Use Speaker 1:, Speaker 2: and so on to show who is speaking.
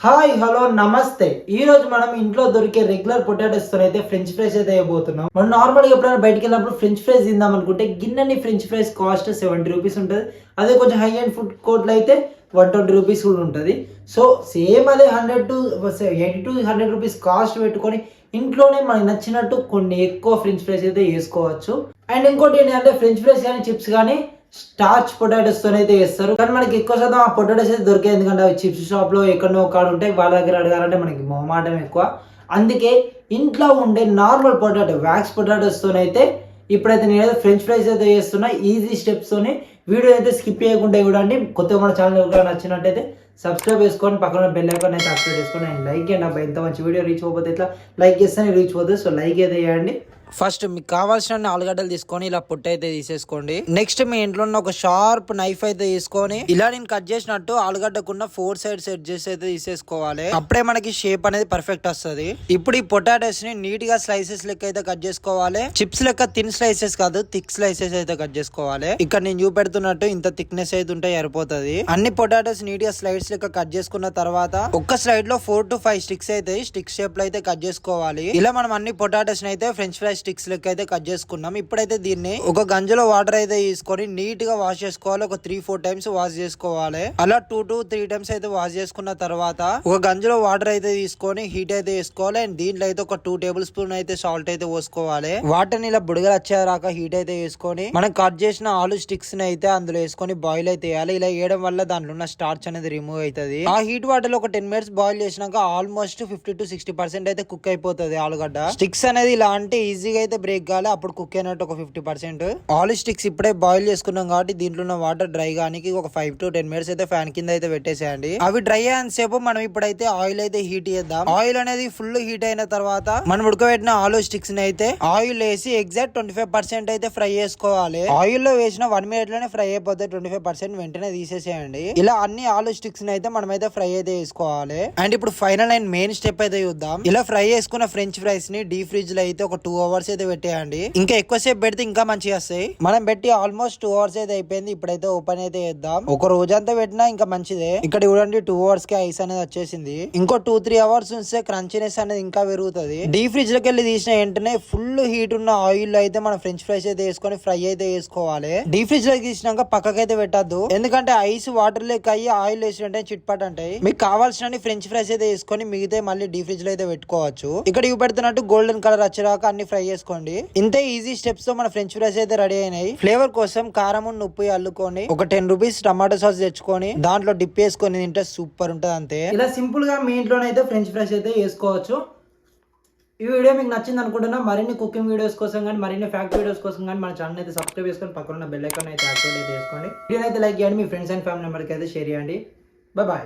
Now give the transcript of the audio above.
Speaker 1: Hi hello నమస్తే. ఈ రోజు మనం ఇంట్లో దొరికే రెగ్యులర్ పొటాటోస్ తో అయితే ఫ్రెంచ్ ఫ్రైస్ అయితే వేయబోతున్నాం. మనం నార్మల్ గా ఎప్పుడైనా బయటికి వెళ్ళినప్పుడు ఫ్రెంచ్ ఫ్రైస్ తిందాం అనుకుంటే గిన్నెని ఫ్రెంచ్ ఫ్రైస్ కాస్ట్ 70 రూపీస్ ఉంటుంది. అదే కొంచెం హై అండ్ ఫుడ్ కోర్ట్లో అయితే 120 రూపీస్ కూడా ఉంటుంది. సో సేమ్ అదే 100 to 80 to 100 రూపీస్ కాస్ట్ పెట్టుకొని ఇంట్లోనే మనకి నచ్చినట్టు కొన్ని ఎక్కువ ఫ్రెంచ్ ఫ్రైస్ అయితే వేసుకోవచ్చు. అండ్ ఇంకోటి ఏంటంటే ఫ్రెంచ్ ఫ్రైస్ కానీ చిప్స్ కానీ స్టార్చ్ పొటాటోస్ తో అయితే వేస్తారు. కానీ మనకి ఎక్కువ శాతం ఆ పొటాటోస్ అయితే దొరికాయి, ఎందుకంటే అవి చిప్స్ షాప్ లో ఎక్కడో కాడ ఉంటాయి. వాళ్ళ దగ్గర అడగాలంటే మనకి మొహమాటం ఎక్కువ. అందుకే ఇంట్లో ఉండే నార్మల్ పొటాటో వ్యాక్స్ పొటాటోస్ తోనైతే ఇప్పుడైతే నేనైతే ఫ్రెంచ్ ఫ్రైస్ అయితే చేస్తున్నా ఈజీ స్టెప్స్ తోని. వీడియో అయితే స్కిప్ చేయకుండా చూడండి. కొత్తగా మన ఛానల్ నచ్చినట్టయితే సబ్స్క్రైబ్ చేసుకొని పక్కన బెల్ ఐకాన్ అయితే యాక్టివేట్ చేసుకొని అండ్ లైక్ చేయండి. అబ్బాయి ఎంత మంచి వీడియో రీచ్ అవ్వకపోతే ఇట్లా లైక్ చేస్తేనే రీచ్ అవుతుంది. సో లైక్ అయితే చేయండి. ఫస్ట్ మీకు కావాల్సిన ఆలుగడ్డలు తీసుకొని ఇలా పొట్టు అయితే తీసేసుకోండి. నెక్స్ట్ మీ ఇంట్లో ఉన్న ఒక షార్ప్ నైఫ్ అయితే తీసుకొని ఇలా నేను కట్ చేసినట్టు ఆలుగడ్డకున్న 4 సైడ్స్ ఎడ్జెస్ అయితే తీసేసుకోవాలి. అప్పుడే మనకి షేప్ అనేది పర్ఫెక్ట్ వస్తుంది. ఇప్పుడు ఈ పొటాటోస్ ని నీట్ గా స్లైసెస్ లెక్క అయితే కట్ చేసుకోవాలి. చిప్స్ లెక్క థిన్ స్లైసెస్ కాదు, థిక్ స్లైసెస్ అయితే కట్ చేసుకోవాలి. ఇక్కడ నేను చూపెడుతున్నట్టు ఇంత థిక్నెస్ అయితే ఉంటే సరిపోతుంది. అన్ని పొటాటోస్ నీట్ గా స్లైడ్స్ లెక్క కట్ చేసుకున్న తర్వాత ఒక్క స్లైడ్ లో 4 to 5 స్టిక్స్ అయితే స్టిక్ షేప్ లో అయితే కట్ చేసుకోవాలి. ఇలా మనం అన్ని పొటాటోస్ అయితే ఫ్రెంచ్ ఫ్రైస్ స్టిక్స్ లెక్క అయితే కట్ చేసుకున్నాం. ఇప్పుడైతే దీన్ని ఒక గంజలో వాటర్ అయితే తీసుకొని నీట్ గా వాష్ చేసుకోవాలి. ఒక 3-4 టైమ్స్ వాష్ చేసుకోవాలి. అలా 2 to 3 టైమ్స్ అయితే వాష్ చేసుకున్న తర్వాత ఒక గంజలో వాటర్ అయితే తీసుకొని హీట్ అయితే వేసుకోవాలి. అండ్ దీంట్లో అయితే ఒక 2 టేబుల్ స్పూన్ అయితే సాల్ట్ అయితే పోసుకోవాలి. వాటర్ని ఇలా బుడగలు వచ్చేదాకా హీట్ అయితే వేసుకొని మనం కట్ చేసిన ఆలు స్టిక్స్ ని అయితే అందులో వేసుకొని బాయిల్ అయితే వేయాలి. ఇలా వేయడం వల్ల దాంట్లో ఉన్న స్టార్చ్ అనేది రిమూవ్ అవుతుంది. ఆ హీట్ వాటర్ లో ఒక 10 మినిట్స్ బాయిల్ చేసినాక ఆల్మోస్ట్ 50 to 60% అయితే కుక్ అయిపోతుంది ఆలుగడ్డ. స్టిక్స్ అనేది ఇలా అంటే ఈజీగా అయితే బ్రేక్ కావాలి. అప్పుడు కుక్ అయినట్టు ఒక 50%. ఆలు స్టిక్స్ ఇప్పుడే బాయిల్ చేసుకున్నాం కాబట్టి దీంట్లో ఉన్న వాటర్ డ్రై కానీ ఒక 5 to 10 మినిట్స్ అయితే ఫ్యాన్ కింద అయితే పెట్టేసేయండి. అవి డ్రై అయిన సేపు మనం ఇప్పుడైతే ఆయిల్ అయితే హీట్ చేద్దాం. ఆయిల్ అనేది ఫుల్ హీట్ అయిన తర్వాత మనం ఉడకబెట్టిన ఆలు స్టిక్స్ ని అయితే ఆయిల్ వేసి ఎగ్జాక్ట్ 25% అయితే ఫ్రై చేసుకోవాలి. ఆయిల్ లో వేసిన 1 మినిట్ లోనే ఫ్రై అయిపోతే 25% వెంటనే తీసేసేయండి. ఇలా అన్ని ఆలు స్టిక్స్ ని అయితే మనం అయితే ఫ్రై అయితే వేసుకోవాలి. అండ్ ఇప్పుడు ఫైనల్ అండ్ మెయిన్ స్టెప్ అయితే చూద్దాం. ఇలా ఫ్రై చేసుకున్న ఫ్రెంచ్ ఫ్రైస్ ని డీప్ ఫ్రిడ్జ్ లో అయితే ఒక 2 hours అయితే పెట్టేయండి. ఇంకా ఎక్కువసేపు పెడితే ఇంకా మంచిగా వస్తాయి. మనం పెట్టి ఆల్మోస్ట్ 2 hours అయితే అయిపోయింది. ఇప్పుడైతే ఓపెన్ అయితే చేద్దాం. ఒక రోజంతా పెట్టినా ఇంకా మంచిదే. ఇక్కడ చూడండి 2 hours కి ఐస్ అనేది వచ్చేసింది. ఇంకో 2-3 hours ఉంటే క్రంచీనెస్ అనేది ఇంకా పెరుగుతుంది. డీప్ ఫ్రిడ్జ్ లోకి వెళ్ళి తీసిన వెంటనే ఫుల్ హీట్ ఉన్న ఆయిల్ లో అయితే మనం ఫ్రెంచ్ ఫ్రైస్ అయితే వేసుకొని ఫ్రై అయితే వేసుకోవాలి. డీప్ ఫ్రిడ్జ్ లోకి తీసినాక పక్కకైతే పెట్టద్దు, ఎందుకంటే ఐస్ వాటర్ లెక్క అయ్యి ఆయిల్ వేసినట్టే చిట్పట్ అంటాయి. మీకు కావాల్సిన ఫ్రెంచ్ ఫ్రైస్ అయితే వేసుకొని మిగతా మళ్ళీ డీప్ ఫ్రిడ్జ్ లో అయితే పెట్టుకోవచ్చు. ఇక్కడ ఇవి పెడుతున్నట్టు గోల్డెన్ కలర్ వచ్చేదాకా అన్ని ఫ్రై చేసుకోండి. ఇంతే ఈజీ స్టెప్స్ తో మన ఫ్రెంచ్ ఫ్రైస్ అయితే రెడీ అయినాయి. ఫ్లేవర్ కోసం కారం ఉప్పు అల్లుకొని ఒక 10 రూపీస్ టమాటో సాస్ తెచ్చుకొని దాంట్లో డిప్ వేసుకొని తింటే సూపర్ ఉంటుంది. అంతే, ఇలా సింపుల్ గా మీ ఇంట్లోనైతే ఫ్రెంచ్ ఫ్రైస్ అయితే వేసుకోవచ్చు. ఈ వీడియో మీకు నచ్చింది అనుకుంటున్నా. మరిన్ని కుకింగ్ వీడియోస్ కోసం కానీ మరిన్ని ఫ్యాక్ట్ వీడియోస్ కోసం కానీ మన ఛానల్ అయితే సబ్స్క్రైబ్ చేసుకొని పక్కన బెల్ ఐకాన్ అయితే యాక్టివేట్ అయితే చేసుకోండి. వీడియో అయితే లైక్ చేయండి, మీ ఫ్రెండ్స్ అండ్ ఫ్యామిలీ మెంబర్కి అయితే షేర్ చేయండి. బాయ్.